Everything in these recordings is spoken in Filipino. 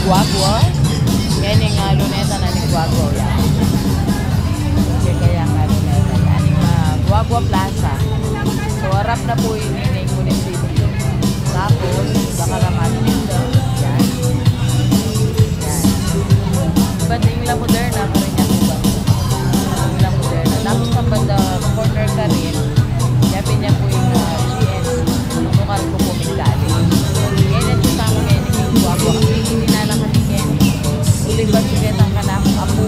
Guagua. Yan yung luneta na ni Guagua. Yan. Okay, kaya nga luneta. Yan yung Guagua Plaza. So, harap na po yun yung munisipyo. Tapos, Bakaramat dito. Yan. Yan. Banding La Moderna pa rin yan po ba? La Moderna. Tapos sa banda corner ka rin, yapin niya po yung GNC. Nukal ko po Migdali. Yan yung sama ngayon yung Guagua. Hindi na lang katikin. Uling ba siya ng kanakong apo.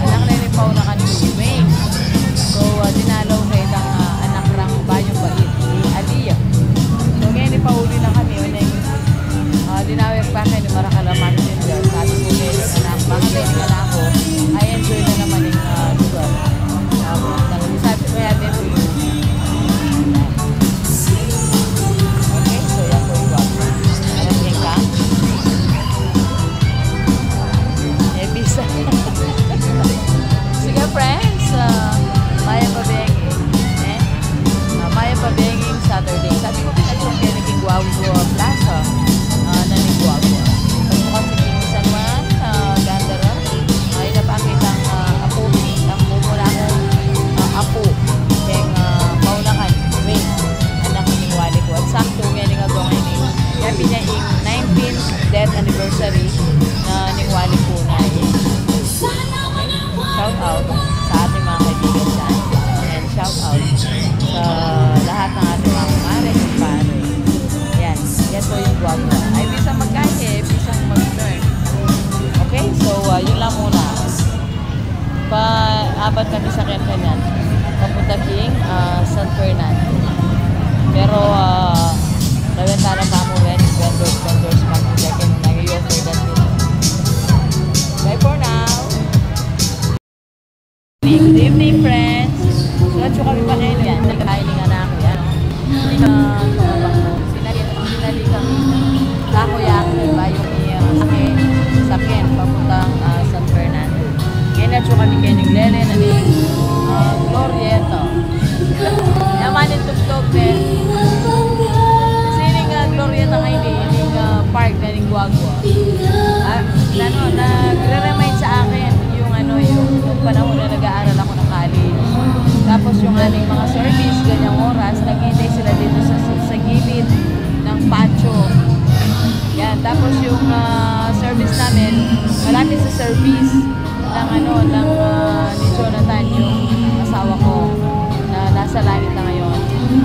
Anak na rin pa na kanina. So, dinalaw kayo ng anak ng Banyong Bait. Aliyah. So, ngayon ipauli na kami. Dinawin pa kayo ni Maracalamat din dyan. Sabi ko kayo ng anak. Bakit kayo ng anak ko? I enjoy na naman yung lugar. Sabi ko kaya din po yun. Okay, so yan po yung Guagua. Alam ka? Ebisa. Sige friends, Maya Pabenging. Maya Pabenging Saturday. Sabi ko pinagpong kayo naging Guagua Plaza. Naning Guagua. Pagbukas sa Kinisan man, Gandara, ay napakita ang apo, ang mumula akong apo, kayang maunakan, wait, anak ng wali ko. At sakto nga nga gawin ni, yabi niya yung 19th death anniversary na ning wali ko na shout out sa ating mga kaibigan dyan. And shout out sa lahat ng ating mga kumare at pare. Yan. Yan po yung Guagua. Ay, bisang magkaya, bisang mag-learn. Okay? So, yun lang muna. Apat kami sa Kenkenan. Papunta King, San Fernando. Pero, nawentara pa mo rin, vendors, mag-check-in na yung offer that dito. Bye for now! Good evening, friends! So, kami pa kayo yan. Nagkakain nga na ako yan. Hindi ka sinali kami Takoyaki ba yung sakyan papuntang San Fernando. Ngayon na kami kayo ng Lele na ni Glorieta. Naman yung tugtog din. Kasi yung Glorieta ngayon yung park na ni Guagua. Nagre-remind sa akin yung panahon na nag-aaral ako ng college. Tapos yung aming mga service, ganyang oras, naghihintay sila dito sa gilid ng patio. Yan. Tapos yung service namin, malapit sa service ng ni Jonathan, yung asawa ko, na nasa langit na ngayon.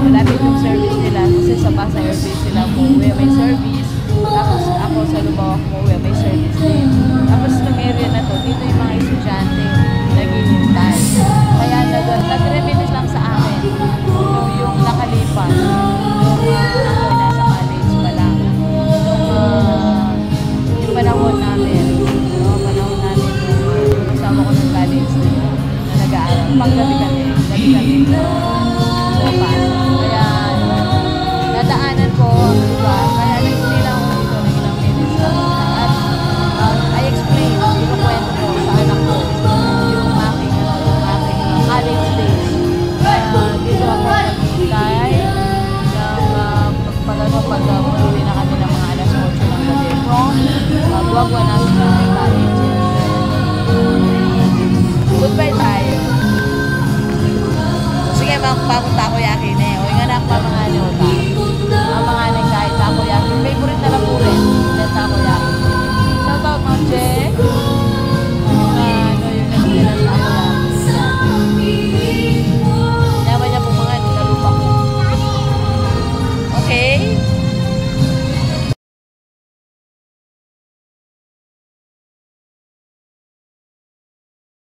Malapit yung service nila kasi sa bus service sila umuwi, may service. Tapos ako sa Lubao umuwi, may service din. Tapos itong area na to, dito yung mga estudyante naghihintay. Kaya nag-reminis lang sa akin yung nakalipas. Ako nasa college pa lang. Yung panahon namin, yung kasama ko ng college na nag-aaral. Paggabi kami sa bus. Kaya nadaanan ko, diba? Kaya hindi lang ako dito ng ilang minutes lang. At I explain, kinukwento ko sa anak ko yung aking college days. Dito ako naghihintay pag umuwi na kami ng mga alas 8 ng gabi from Guagua na